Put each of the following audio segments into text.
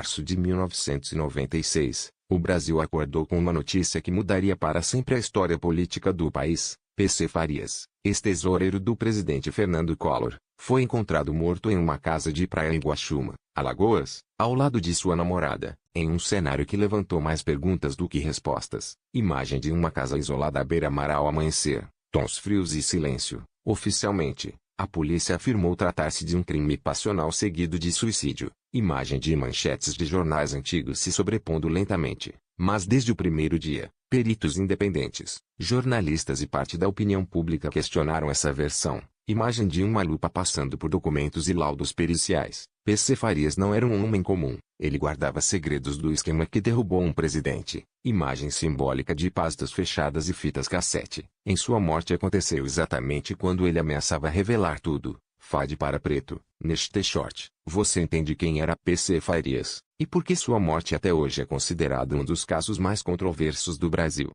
março de 1996, o Brasil acordou com uma notícia que mudaria para sempre a história política do país. PC Farias, ex-tesoureiro do presidente Fernando Collor, foi encontrado morto em uma casa de praia em Guaxuma, Alagoas, ao lado de sua namorada, em um cenário que levantou mais perguntas do que respostas. Imagem de uma casa isolada à beira-mar ao amanhecer, tons frios e silêncio. Oficialmente, a polícia afirmou tratar-se de um crime passional seguido de suicídio. Imagem de manchetes de jornais antigos se sobrepondo lentamente. Mas desde o primeiro dia, peritos independentes, jornalistas e parte da opinião pública questionaram essa versão. Imagem de uma lupa passando por documentos e laudos periciais. PC Farias não era um homem comum. Ele guardava segredos do esquema que derrubou um presidente. Imagem simbólica de pastas fechadas e fitas cassete. Em sua morte aconteceu exatamente quando ele ameaçava revelar tudo. Fade para preto, neste short, você entende quem era PC Farias, e por que sua morte até hoje é considerada um dos casos mais controversos do Brasil.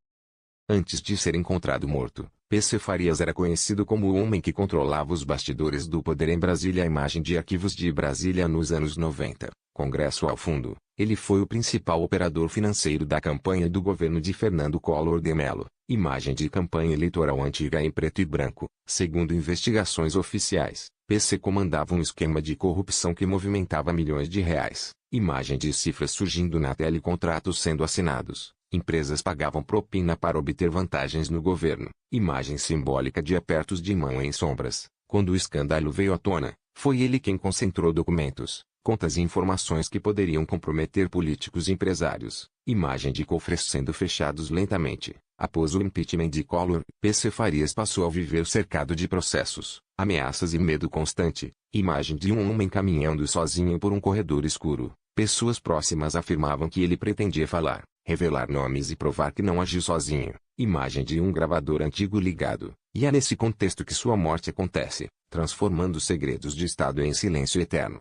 Antes de ser encontrado morto, PC Farias era conhecido como o homem que controlava os bastidores do poder em Brasília. A imagem de arquivos de Brasília nos anos 90, Congresso ao fundo, ele foi o principal operador financeiro da campanha do governo de Fernando Collor de Mello. Imagem de campanha eleitoral antiga em preto e branco. Segundo investigações oficiais, PC comandava um esquema de corrupção que movimentava milhões de reais. Imagem de cifras surgindo na tela e contratos sendo assinados. Empresas pagavam propina para obter vantagens no governo. Imagem simbólica de apertos de mão em sombras. Quando o escândalo veio à tona, foi ele quem concentrou documentos, contas e informações que poderiam comprometer políticos e empresários. Imagem de cofres sendo fechados lentamente. Após o impeachment de Collor, PC Farias passou a viver cercado de processos, ameaças e medo constante. Imagem de um homem caminhando sozinho por um corredor escuro. Pessoas próximas afirmavam que ele pretendia falar, revelar nomes e provar que não agiu sozinho. Imagem de um gravador antigo ligado. E é nesse contexto que sua morte acontece, transformando segredos de Estado em silêncio eterno.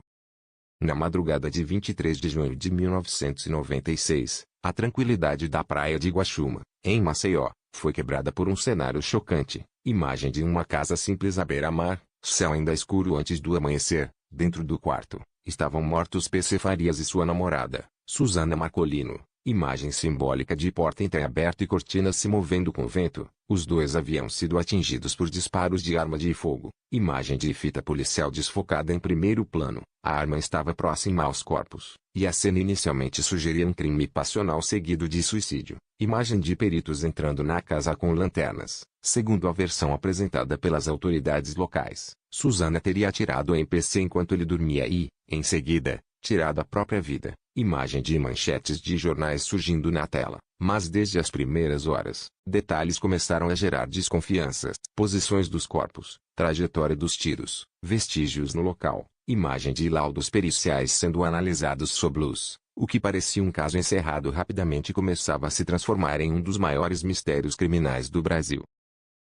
Na madrugada de 23 de junho de 1996, a tranquilidade da praia de Guaxuma, em Maceió, foi quebrada por um cenário chocante. Imagem de uma casa simples à beira-mar, céu ainda escuro antes do amanhecer. Dentro do quarto, estavam mortos PC Farias e sua namorada, Suzana Marcolino. Imagem simbólica de porta entreaberta e cortinas se movendo com o vento. Os dois haviam sido atingidos por disparos de arma de fogo. Imagem de fita policial desfocada em primeiro plano. A arma estava próxima aos corpos, e a cena inicialmente sugeria um crime passional seguido de suicídio. Imagem de peritos entrando na casa com lanternas. Segundo a versão apresentada pelas autoridades locais, Suzana teria atirado em PC enquanto ele dormia e, em seguida, tirado a própria vida. Imagem de manchetes de jornais surgindo na tela. Mas desde as primeiras horas, detalhes começaram a gerar desconfianças. Posições dos corpos, trajetória dos tiros, vestígios no local. Imagem de laudos periciais sendo analisados sob luz. O que parecia um caso encerrado rapidamente começava a se transformar em um dos maiores mistérios criminais do Brasil.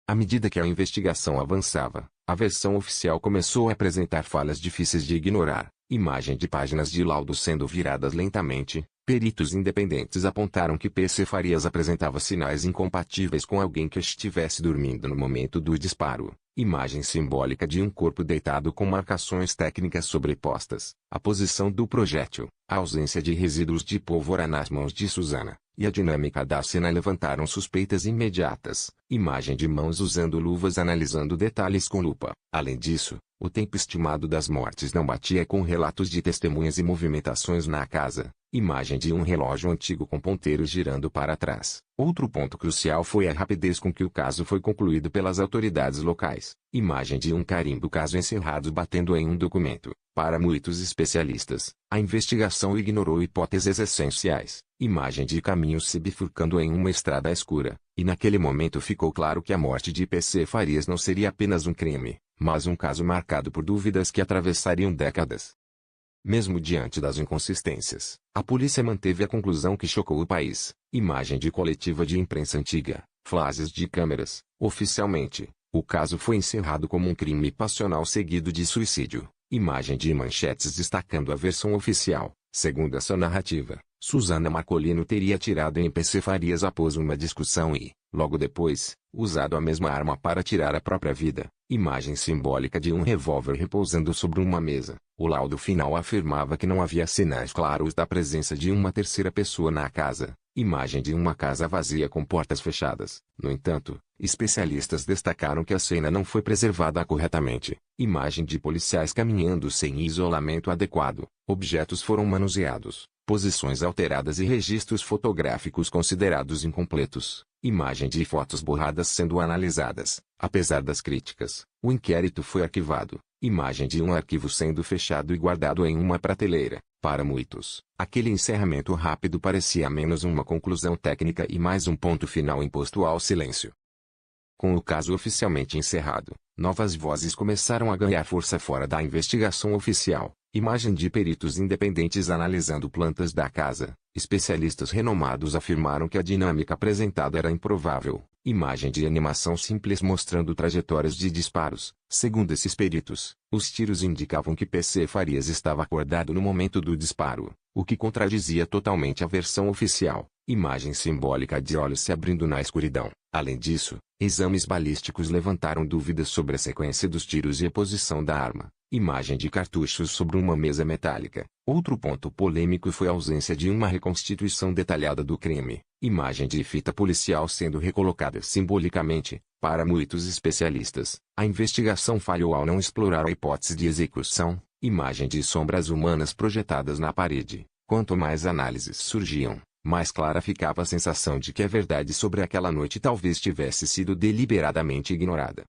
À medida que a investigação avançava, a versão oficial começou a apresentar falhas difíceis de ignorar. Imagem de páginas de laudos sendo viradas lentamente. Peritos independentes apontaram que PC Farias apresentava sinais incompatíveis com alguém que estivesse dormindo no momento do disparo. Imagem simbólica de um corpo deitado com marcações técnicas sobrepostas. A posição do projétil, a ausência de resíduos de pólvora nas mãos de Suzana, e a dinâmica da cena levantaram suspeitas imediatas. Imagem de mãos usando luvas analisando detalhes com lupa. Além disso, o tempo estimado das mortes não batia com relatos de testemunhas e movimentações na casa. Imagem de um relógio antigo com ponteiros girando para trás. Outro ponto crucial foi a rapidez com que o caso foi concluído pelas autoridades locais. Imagem de um carimbo caso encerrado batendo em um documento. Para muitos especialistas, a investigação ignorou hipóteses essenciais. Imagem de caminhos se bifurcando em uma estrada escura. E naquele momento ficou claro que a morte de PC Farias não seria apenas um crime, mas um caso marcado por dúvidas que atravessariam décadas. Mesmo diante das inconsistências, a polícia manteve a conclusão que chocou o país. Imagem de coletiva de imprensa antiga, flashes de câmeras. Oficialmente, o caso foi encerrado como um crime passional seguido de suicídio. Imagem de manchetes destacando a versão oficial. Segundo essa narrativa, Suzana Marcolino teria atirado em PC Farias após uma discussão e, Logo depois, usado a mesma arma para tirar a própria vida. Imagem simbólica de um revólver repousando sobre uma mesa. O laudo final afirmava que não havia sinais claros da presença de uma terceira pessoa na casa. Imagem de uma casa vazia com portas fechadas. No entanto, especialistas destacaram que a cena não foi preservada corretamente. Imagem de policiais caminhando sem isolamento adequado. Objetos foram manuseados. Posições alteradas e registros fotográficos considerados incompletos. Imagem de fotos borradas sendo analisadas. Apesar das críticas, o inquérito foi arquivado. Imagem de um arquivo sendo fechado e guardado em uma prateleira. Para muitos, aquele encerramento rápido parecia menos uma conclusão técnica e mais um ponto final imposto ao silêncio. Com o caso oficialmente encerrado, novas vozes começaram a ganhar força fora da investigação oficial. Imagem de peritos independentes analisando plantas da casa. Especialistas renomados afirmaram que a dinâmica apresentada era improvável. Imagem de animação simples mostrando trajetórias de disparos. Segundo esses peritos, os tiros indicavam que PC Farias estava acordado no momento do disparo, o que contradizia totalmente a versão oficial. Imagem simbólica de olhos se abrindo na escuridão. Além disso, exames balísticos levantaram dúvidas sobre a sequência dos tiros e a posição da arma. Imagem de cartuchos sobre uma mesa metálica. Outro ponto polêmico foi a ausência de uma reconstituição detalhada do crime. Imagem de fita policial sendo recolocada simbolicamente. Para muitos especialistas, a investigação falhou ao não explorar a hipótese de execução. Imagem de sombras humanas projetadas na parede. Quanto mais análises surgiam, mais clara ficava a sensação de que a verdade sobre aquela noite talvez tivesse sido deliberadamente ignorada.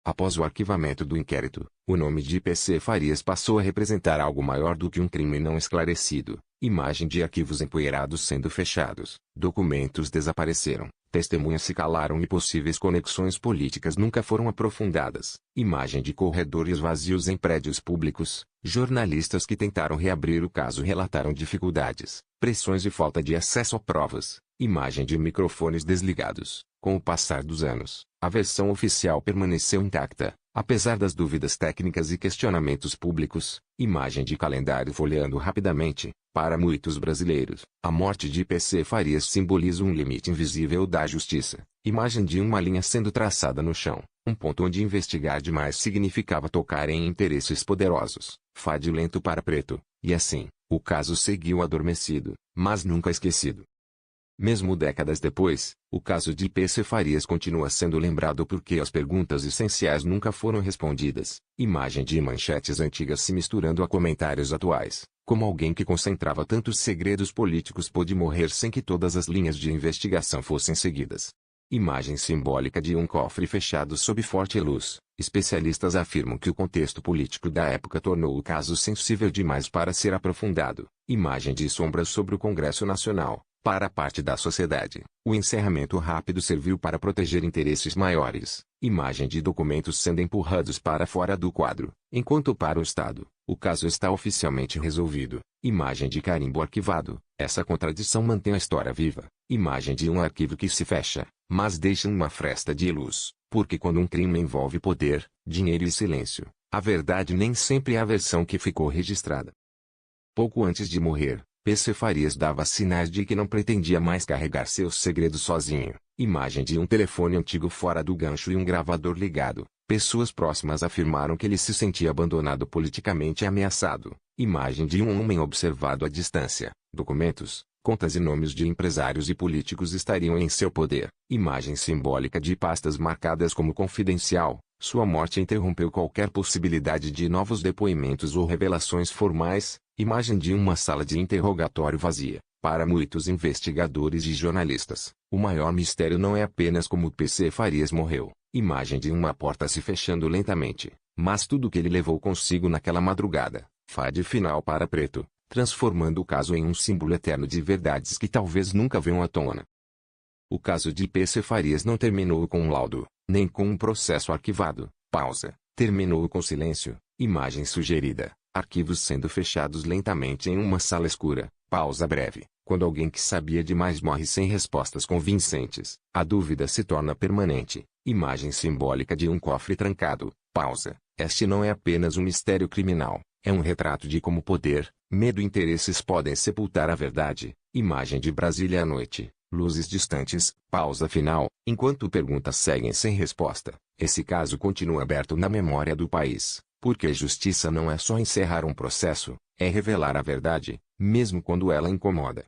Após o arquivamento do inquérito, o nome de PC Farias passou a representar algo maior do que um crime não esclarecido. Imagem de arquivos empoeirados sendo fechados. Documentos desapareceram. Testemunhas se calaram e possíveis conexões políticas nunca foram aprofundadas. Imagem de corredores vazios em prédios públicos. Jornalistas que tentaram reabrir o caso relataram dificuldades, pressões e falta de acesso a provas. Imagem de microfones desligados. Com o passar dos anos, a versão oficial permaneceu intacta, apesar das dúvidas técnicas e questionamentos públicos. Imagem de calendário folheando rapidamente. Para muitos brasileiros, a morte de PC Farias simboliza um limite invisível da justiça. Imagem de uma linha sendo traçada no chão, um ponto onde investigar demais significava tocar em interesses poderosos. Fade lento para preto, e assim, o caso seguiu adormecido, mas nunca esquecido. Mesmo décadas depois, o caso de PC Farias continua sendo lembrado porque as perguntas essenciais nunca foram respondidas. Imagem de manchetes antigas se misturando a comentários atuais. Como alguém que concentrava tantos segredos políticos pôde morrer sem que todas as linhas de investigação fossem seguidas. Imagem simbólica de um cofre fechado sob forte luz. Especialistas afirmam que o contexto político da época tornou o caso sensível demais para ser aprofundado. Imagem de sombras sobre o Congresso Nacional. Para parte da sociedade, o encerramento rápido serviu para proteger interesses maiores. Imagem de documentos sendo empurrados para fora do quadro, enquanto para o Estado, o caso está oficialmente resolvido. Imagem de carimbo arquivado. Essa contradição mantém a história viva. Imagem de um arquivo que se fecha, mas deixa uma fresta de luz, porque quando um crime envolve poder, dinheiro e silêncio, a verdade nem sempre é a versão que ficou registrada. Pouco antes de morrer, PC Farias dava sinais de que não pretendia mais carregar seus segredos sozinho. Imagem de um telefone antigo fora do gancho e um gravador ligado. Pessoas próximas afirmaram que ele se sentia abandonado politicamente e ameaçado. Imagem de um homem observado à distância. Documentos, contas e nomes de empresários e políticos estariam em seu poder. Imagem simbólica de pastas marcadas como confidencial. Sua morte interrompeu qualquer possibilidade de novos depoimentos ou revelações formais. Imagem de uma sala de interrogatório vazia. Para muitos investigadores e jornalistas, o maior mistério não é apenas como PC Farias morreu. Imagem de uma porta se fechando lentamente, mas tudo que ele levou consigo naquela madrugada. Fade final para preto, transformando o caso em um símbolo eterno de verdades que talvez nunca venham à tona. O caso de PC Farias não terminou com um laudo, nem com um processo arquivado. Pausa. Terminou com silêncio. Imagem sugerida. Arquivos sendo fechados lentamente em uma sala escura. Pausa breve. Quando alguém que sabia demais morre sem respostas convincentes, a dúvida se torna permanente. Imagem simbólica de um cofre trancado. Pausa. Este não é apenas um mistério criminal. É um retrato de como poder, medo e interesses podem sepultar a verdade. Imagem de Brasília à noite. Luzes distantes, pausa final, enquanto perguntas seguem sem resposta. Esse caso continua aberto na memória do país, porque justiça não é só encerrar um processo, é revelar a verdade, mesmo quando ela incomoda.